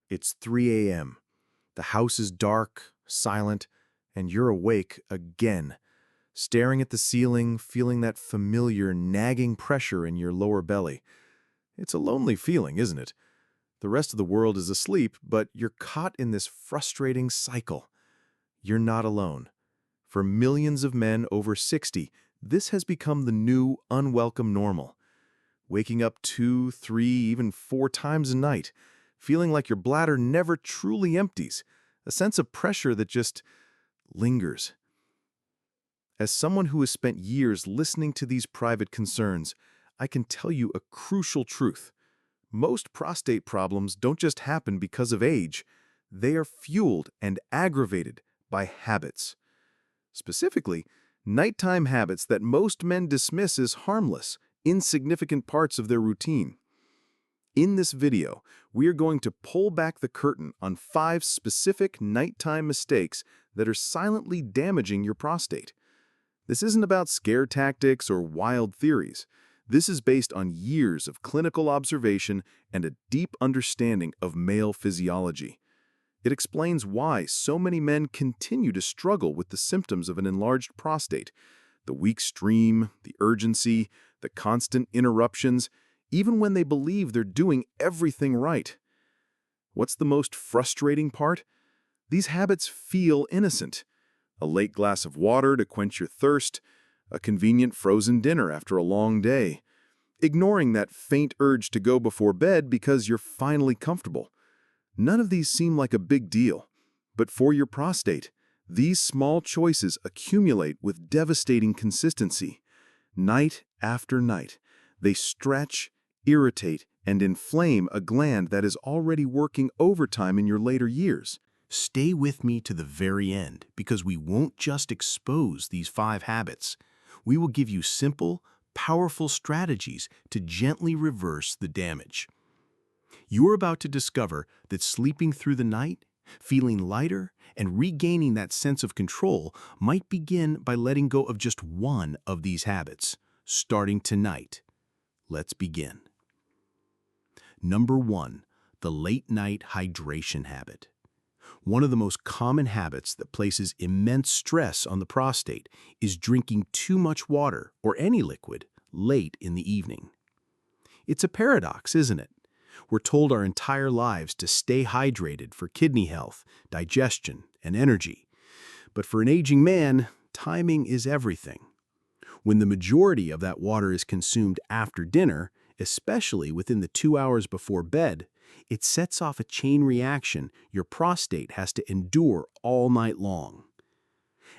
It's 3 a.m. The house is dark, silent, and you're awake again, staring at the ceiling, feeling that familiar nagging pressure in your lower belly. It's a lonely feeling, isn't it? The rest of the world is asleep, but you're caught in this frustrating cycle. You're not alone. For millions of men over 60, this has become the new, unwelcome normal. Waking up 2, 3, even 4 times a night, feeling like your bladder never truly empties, a sense of pressure that just lingers. As someone who has spent years listening to these private concerns, I can tell you a crucial truth. Most prostate problems don't just happen because of age. They are fueled and aggravated by habits. Specifically, nighttime habits that most men dismiss as harmless, insignificant parts of their routine. In this video, we are going to pull back the curtain on 5 specific nighttime mistakes that are silently damaging your prostate. This isn't about scare tactics or wild theories. This is based on years of clinical observation and a deep understanding of male physiology. It explains why so many men continue to struggle with the symptoms of an enlarged prostate: the weak stream, the urgency, the constant interruptions, even when they believe they're doing everything right. What's the most frustrating part? These habits feel innocent. A late glass of water to quench your thirst, a convenient frozen dinner after a long day, ignoring that faint urge to go before bed because you're finally comfortable. None of these seem like a big deal, but for your prostate, these small choices accumulate with devastating consistency. Night after night, they stretch, irritate, and inflame a gland that is already working overtime in your later years. Stay with me to the very end, because we won't just expose these 5 habits. We will give you simple, powerful strategies to gently reverse the damage. You are about to discover that sleeping through the night, feeling lighter, and regaining that sense of control might begin by letting go of just one of these habits, starting tonight. Let's begin. Number 1, the late-night hydration habit. One of the most common habits that places immense stress on the prostate is drinking too much water, or any liquid, late in the evening. It's a paradox, isn't it? We're told our entire lives to stay hydrated for kidney health, digestion, and energy. But for an aging man, timing is everything. When the majority of that water is consumed after dinner, especially within the 2 hours before bed, it sets off a chain reaction your prostate has to endure all night long.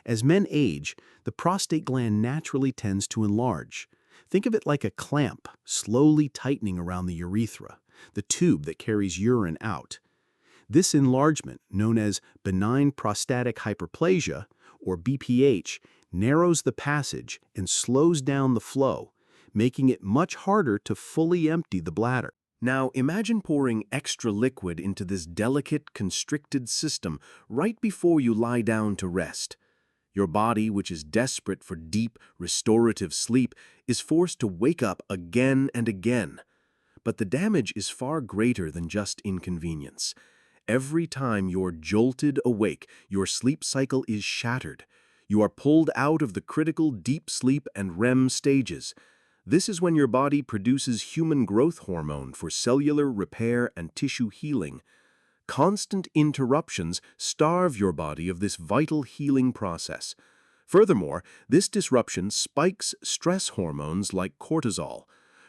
As men age, the prostate gland naturally tends to enlarge. Think of it like a clamp slowly tightening around the urethra, the tube that carries urine out. This enlargement, known as benign prostatic hyperplasia, or BPH, narrows the passage and slows down the flow, making it much harder to fully empty the bladder. Now imagine pouring extra liquid into this delicate, constricted system right before you lie down to rest. Your body, which is desperate for deep, restorative sleep, is forced to wake up again and again. But the damage is far greater than just inconvenience. Every time you're jolted awake, your sleep cycle is shattered. You are pulled out of the critical deep sleep and REM stages. This is when your body produces human growth hormone for cellular repair and tissue healing. Constant interruptions starve your body of this vital healing process. Furthermore, this disruption spikes stress hormones like cortisol.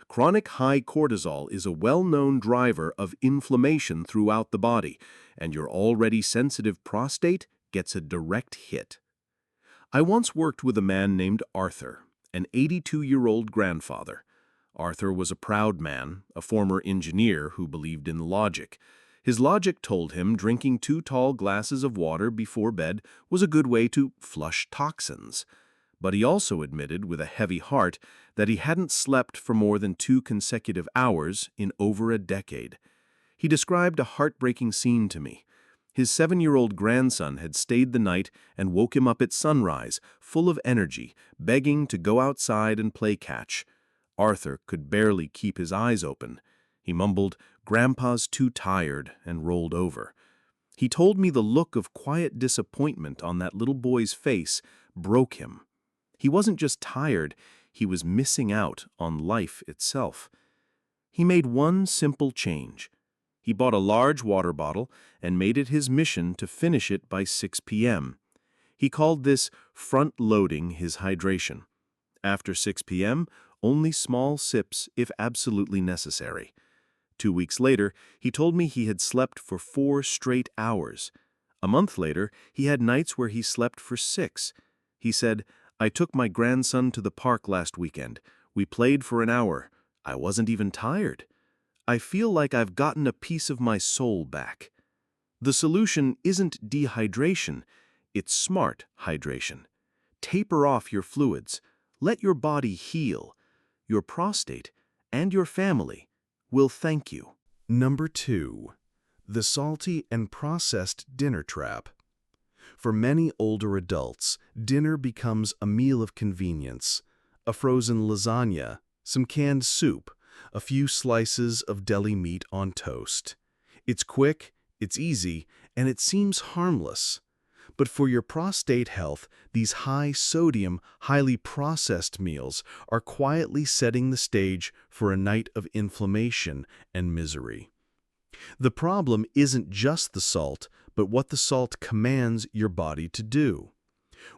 Chronic high cortisol is a well-known driver of inflammation throughout the body, and your already sensitive prostate gets a direct hit. I once worked with a man named Arthur, an 82-year-old grandfather. Arthur was a proud man, a former engineer who believed in logic. His logic told him drinking 2 tall glasses of water before bed was a good way to flush toxins. But he also admitted with a heavy heart that he hadn't slept for more than 2 consecutive hours in over a decade. He described a heartbreaking scene to me. His 7-year-old grandson had stayed the night and woke him up at sunrise, full of energy, begging to go outside and play catch. Arthur could barely keep his eyes open. He mumbled, "Grandpa's too tired," and rolled over. He told me the look of quiet disappointment on that little boy's face broke him. He wasn't just tired, he was missing out on life itself. He made one simple change. He bought a large water bottle and made it his mission to finish it by 6 p.m. He called this front-loading his hydration. After 6 p.m., only small sips if absolutely necessary. 2 weeks later, he told me he had slept for 4 straight hours. A month later, he had nights where he slept for 6. He said, "I took my grandson to the park last weekend. We played for an hour. I wasn't even tired. I feel like I've gotten a piece of my soul back." The solution isn't dehydration, it's smart hydration. Taper off your fluids. Let your body heal. Your prostate and your family will thank you. Number 2. The salty and processed dinner trap. For many older adults, dinner becomes a meal of convenience. A frozen lasagna, some canned soup, a few slices of deli meat on toast. It's quick, it's easy, and it seems harmless. But for your prostate health, these high-sodium, highly processed meals are quietly setting the stage for a night of inflammation and misery. The problem isn't just the salt, but what the salt commands your body to do.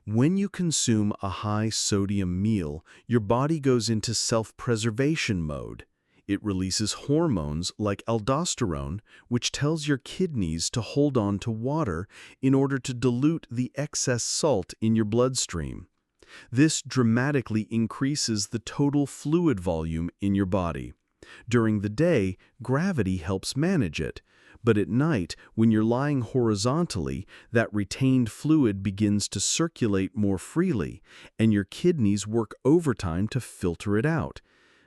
When you consume a high-sodium meal, your body goes into self-preservation mode. It releases hormones like aldosterone, which tells your kidneys to hold on to water in order to dilute the excess salt in your bloodstream. This dramatically increases the total fluid volume in your body. During the day, gravity helps manage it, but at night, when you're lying horizontally, that retained fluid begins to circulate more freely, and your kidneys work overtime to filter it out.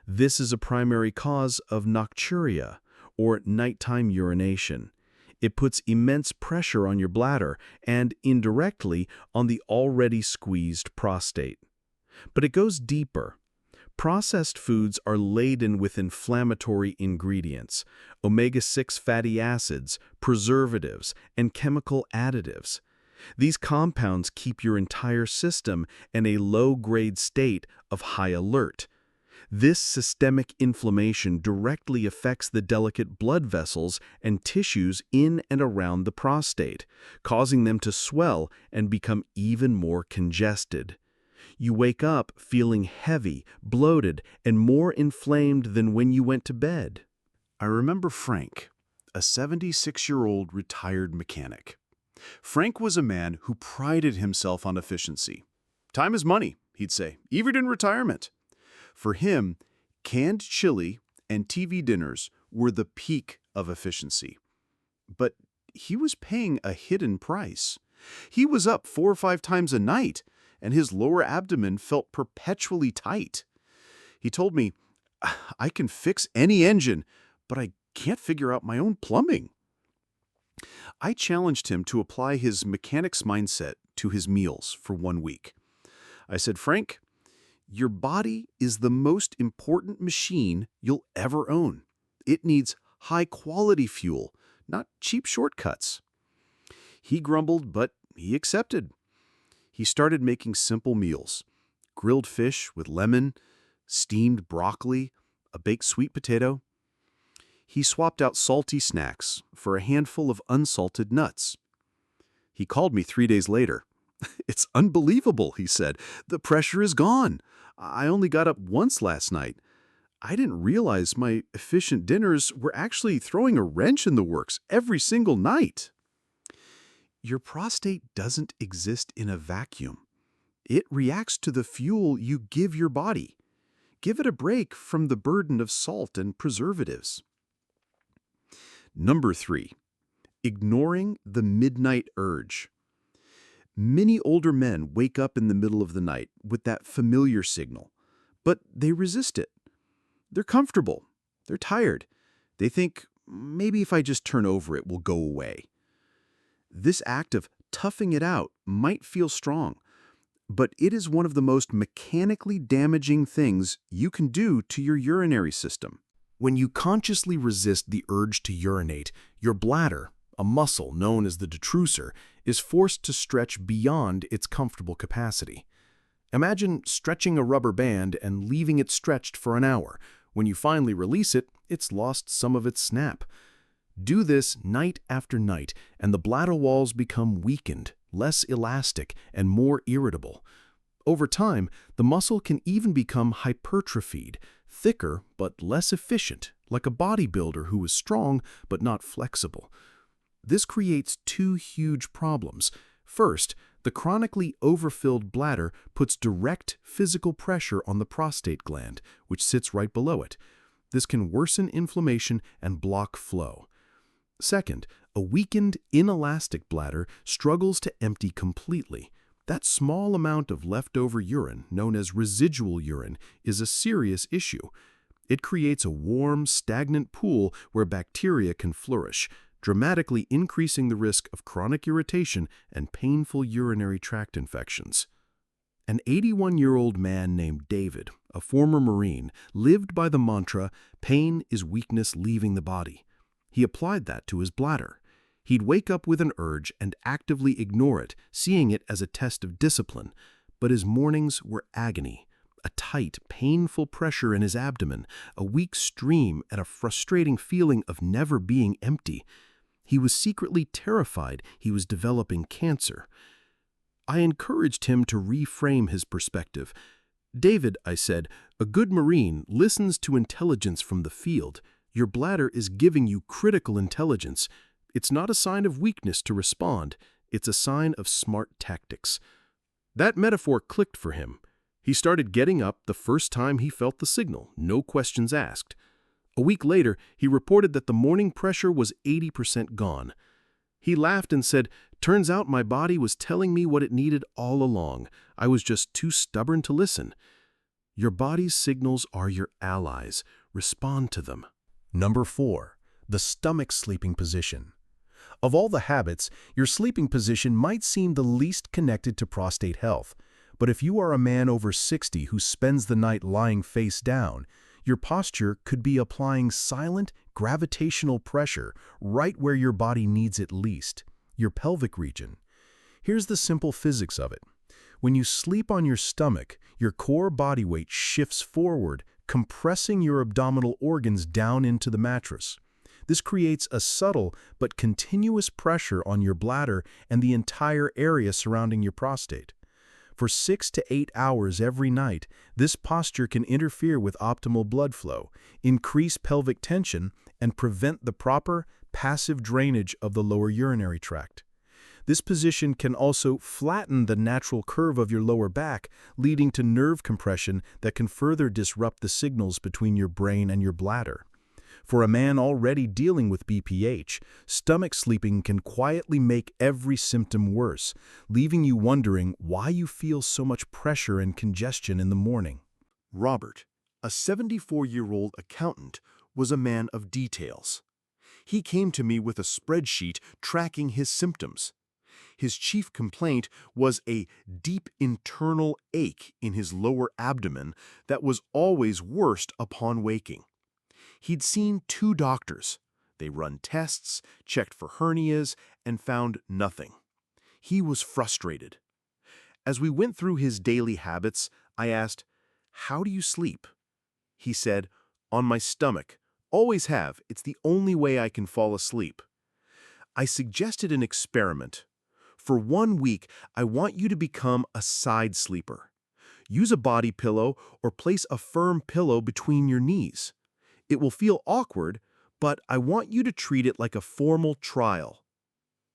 This is a primary cause of nocturia, or nighttime urination. It puts immense pressure on your bladder and, indirectly, on the already squeezed prostate. But it goes deeper. Processed foods are laden with inflammatory ingredients, omega-6 fatty acids, preservatives, and chemical additives. These compounds keep your entire system in a low-grade state of high alert. This systemic inflammation directly affects the delicate blood vessels and tissues in and around the prostate, causing them to swell and become even more congested. You wake up feeling heavy, bloated, and more inflamed than when you went to bed. I remember Frank, a 76-year-old retired mechanic. Frank was a man who prided himself on efficiency. Time is money, he'd say, even in retirement. For him, canned chili and TV dinners were the peak of efficiency. But he was paying a hidden price. He was up 4 or 5 times a night, and his lower abdomen felt perpetually tight. He told me, "I can fix any engine, but I can't figure out my own plumbing." I challenged him to apply his mechanic's mindset to his meals for 1 week. I said, "Frank, your body is the most important machine you'll ever own. It needs high-quality fuel, not cheap shortcuts." He grumbled, but he accepted. He started making simple meals: grilled fish with lemon, steamed broccoli, a baked sweet potato. He swapped out salty snacks for a handful of unsalted nuts. He called me 3 days later. "It's unbelievable," he said. "The pressure is gone. I only got up once last night. I didn't realize my efficient dinners were actually throwing a wrench in the works every single night." Your prostate doesn't exist in a vacuum. It reacts to the fuel you give your body. Give it a break from the burden of salt and preservatives. Number 3. Ignoring the midnight urge. Many older men wake up in the middle of the night with that familiar signal, but they resist it. They're comfortable. They're tired. They think, maybe if I just turn over, it will go away. This act of toughing it out might feel strong, but it is one of the most mechanically damaging things you can do to your urinary system. When you consciously resist the urge to urinate, your bladder, a muscle known as the detrusor, is forced to stretch beyond its comfortable capacity. Imagine stretching a rubber band and leaving it stretched for an hour. When you finally release it, it's lost some of its snap. Do this night after night, and the bladder walls become weakened, less elastic, and more irritable. Over time, the muscle can even become hypertrophied, thicker but less efficient, like a bodybuilder who is strong but not flexible. This creates two huge problems. First, the chronically overfilled bladder puts direct physical pressure on the prostate gland, which sits right below it. This can worsen inflammation and block flow. Second, a weakened, inelastic bladder struggles to empty completely. That small amount of leftover urine, known as residual urine, is a serious issue. It creates a warm, stagnant pool where bacteria can flourish, dramatically increasing the risk of chronic irritation and painful urinary tract infections. An 81-year-old man named David, a former Marine, lived by the mantra, "Pain is weakness leaving the body." He applied that to his bladder. He'd wake up with an urge and actively ignore it, seeing it as a test of discipline. But his mornings were agony. A tight, painful pressure in his abdomen, a weak stream, and a frustrating feeling of never being empty. He was secretly terrified he was developing cancer. I encouraged him to reframe his perspective. "David," I said, "a good Marine listens to intelligence from the field. Your bladder is giving you critical intelligence. It's not a sign of weakness to respond. It's a sign of smart tactics." That metaphor clicked for him. He started getting up the first time he felt the signal, no questions asked. A week later, he reported that the morning pressure was 80% gone. He laughed and said, "Turns out my body was telling me what it needed all along. I was just too stubborn to listen." Your body's signals are your allies. Respond to them. Number 4. The stomach sleeping position. Of all the habits, your sleeping position might seem the least connected to prostate health. But if you are a man over 60 who spends the night lying face down, your posture could be applying silent, gravitational pressure right where your body needs it least, your pelvic region. Here's the simple physics of it. When you sleep on your stomach, your core body weight shifts forward, compressing your abdominal organs down into the mattress. This creates a subtle but continuous pressure on your bladder and the entire area surrounding your prostate. For 6 to 8 hours every night, this posture can interfere with optimal blood flow, increase pelvic tension, and prevent the proper, passive drainage of the lower urinary tract. This position can also flatten the natural curve of your lower back, leading to nerve compression that can further disrupt the signals between your brain and your bladder. For a man already dealing with BPH, stomach sleeping can quietly make every symptom worse, leaving you wondering why you feel so much pressure and congestion in the morning. Robert, a 74-year-old accountant, was a man of details. He came to me with a spreadsheet tracking his symptoms. His chief complaint was a deep internal ache in his lower abdomen that was always worst upon waking. He'd seen 2 doctors. They run tests, checked for hernias, and found nothing. He was frustrated. As we went through his daily habits, I asked, "How do you sleep?" He said, "On my stomach. Always have. It's the only way I can fall asleep." I suggested an experiment. For 1 week, I want you to become a side sleeper. Use a body pillow or place a firm pillow between your knees. It will feel awkward, but I want you to treat it like a formal trial.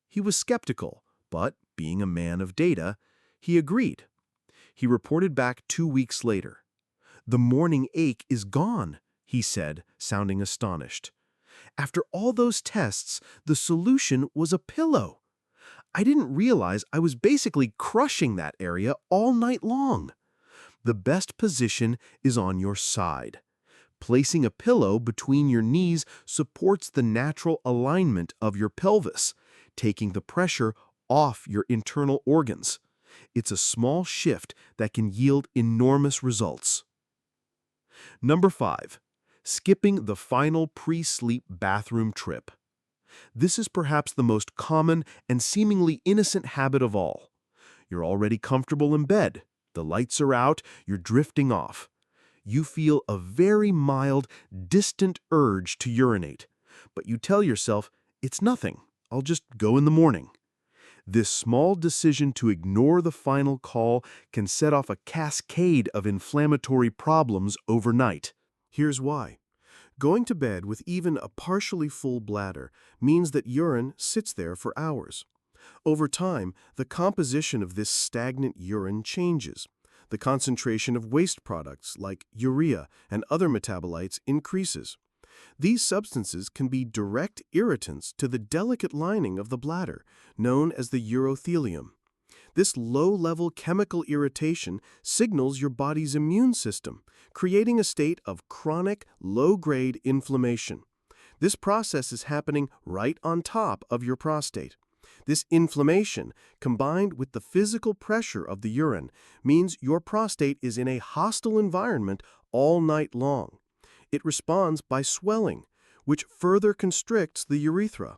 He was skeptical, but being a man of data, he agreed. He reported back 2 weeks later. "The morning ache is gone," he said, sounding astonished. "After all those tests, the solution was a pillow. I didn't realize I was basically crushing that area all night long." The best position is on your side. Placing a pillow between your knees supports the natural alignment of your pelvis, taking the pressure off your internal organs. It's a small shift that can yield enormous results. Number 5. skipping the final pre-sleep bathroom trip. This is perhaps the most common and seemingly innocent habit of all. You're already comfortable in bed. The lights are out, you're drifting off. You feel a very mild, distant urge to urinate, but you tell yourself, it's nothing, I'll just go in the morning. This small decision to ignore the final call can set off a cascade of inflammatory problems overnight. Here's why. Going to bed with even a partially full bladder means that urine sits there for hours. Over time, the composition of this stagnant urine changes. The concentration of waste products like urea and other metabolites increases. These substances can be direct irritants to the delicate lining of the bladder, known as the urothelium. This low-level chemical irritation signals your body's immune system, creating a state of chronic, low-grade inflammation. This process is happening right on top of your prostate. This inflammation, combined with the physical pressure of the urine, means your prostate is in a hostile environment all night long. It responds by swelling, which further constricts the urethra.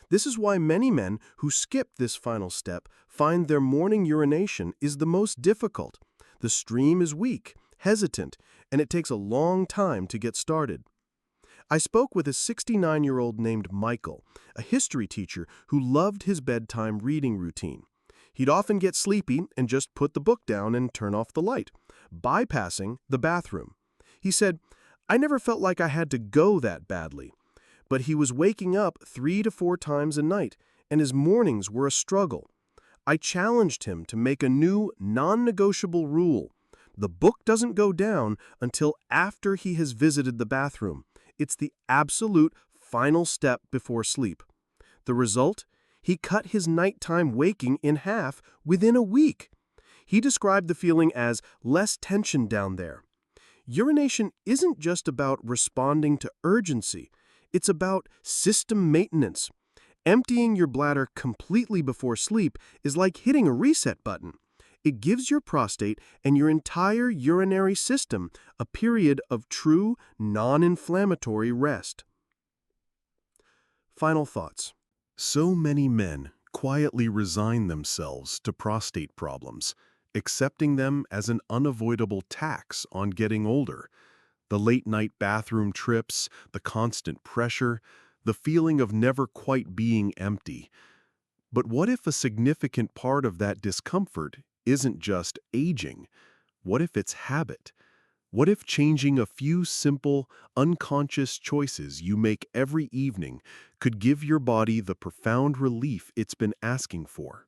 This is why many men who skip this final step find their morning urination is the most difficult. The stream is weak, hesitant, and it takes a long time to get started. I spoke with a 69-year-old named Michael, a history teacher who loved his bedtime reading routine. He'd often get sleepy and just put the book down and turn off the light, bypassing the bathroom. He said, "I never felt like I had to go that badly." But he was waking up 3 to 4 times a night, and his mornings were a struggle. I challenged him to make a new, non-negotiable rule. The book doesn't go down until after he has visited the bathroom. It's the absolute final step before sleep. The result? He cut his nighttime waking in half within a week. He described the feeling as less tension down there. Urination isn't just about responding to urgency. It's about system maintenance. Emptying your bladder completely before sleep is like hitting a reset button. It gives your prostate and your entire urinary system a period of true, non-inflammatory rest. Final thoughts. So many men quietly resign themselves to prostate problems, accepting them as an unavoidable tax on getting older. The late-night bathroom trips, the constant pressure, the feeling of never quite being empty. But what if a significant part of that discomfort isn't just aging? What if it's habit? What if changing a few simple, unconscious choices you make every evening could give your body the profound relief it's been asking for?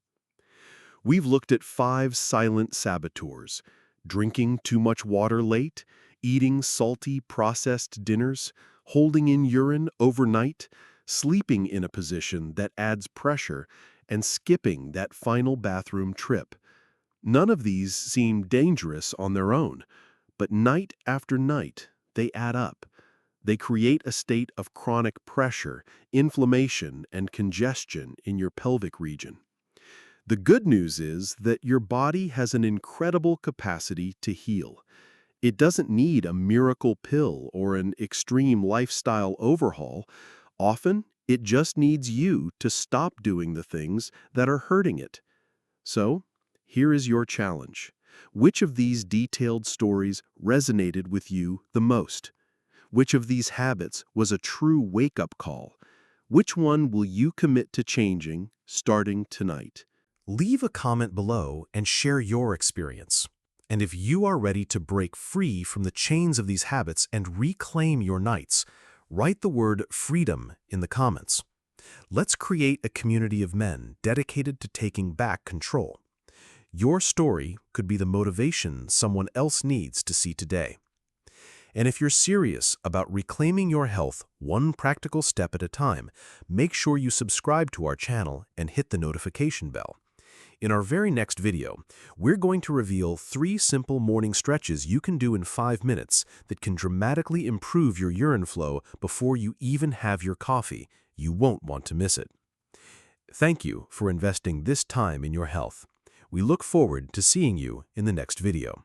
We've looked at 5 silent saboteurs: drinking too much water late, eating salty, processed dinners, holding in urine overnight, sleeping in a position that adds pressure, and skipping that final bathroom trip. None of these seem dangerous on their own, but night after night, they add up. They create a state of chronic pressure, inflammation, and congestion in your pelvic region. The good news is that your body has an incredible capacity to heal. It doesn't need a miracle pill or an extreme lifestyle overhaul. Often, it just needs you to stop doing the things that are hurting it. So, here is your challenge. Which of these detailed stories resonated with you the most? Which of these habits was a true wake-up call? Which one will you commit to changing starting tonight? Leave a comment below and share your experience. And if you are ready to break free from the chains of these habits and reclaim your nights, write the word freedom in the comments. Let's create a community of men dedicated to taking back control. Your story could be the motivation someone else needs to see today. And if you're serious about reclaiming your health one practical step at a time, make sure you subscribe to our channel and hit the notification bell. In our very next video, we're going to reveal 3 simple morning stretches you can do in 5 minutes that can dramatically improve your urine flow before you even have your coffee. You won't want to miss it. Thank you for investing this time in your health. We look forward to seeing you in the next video.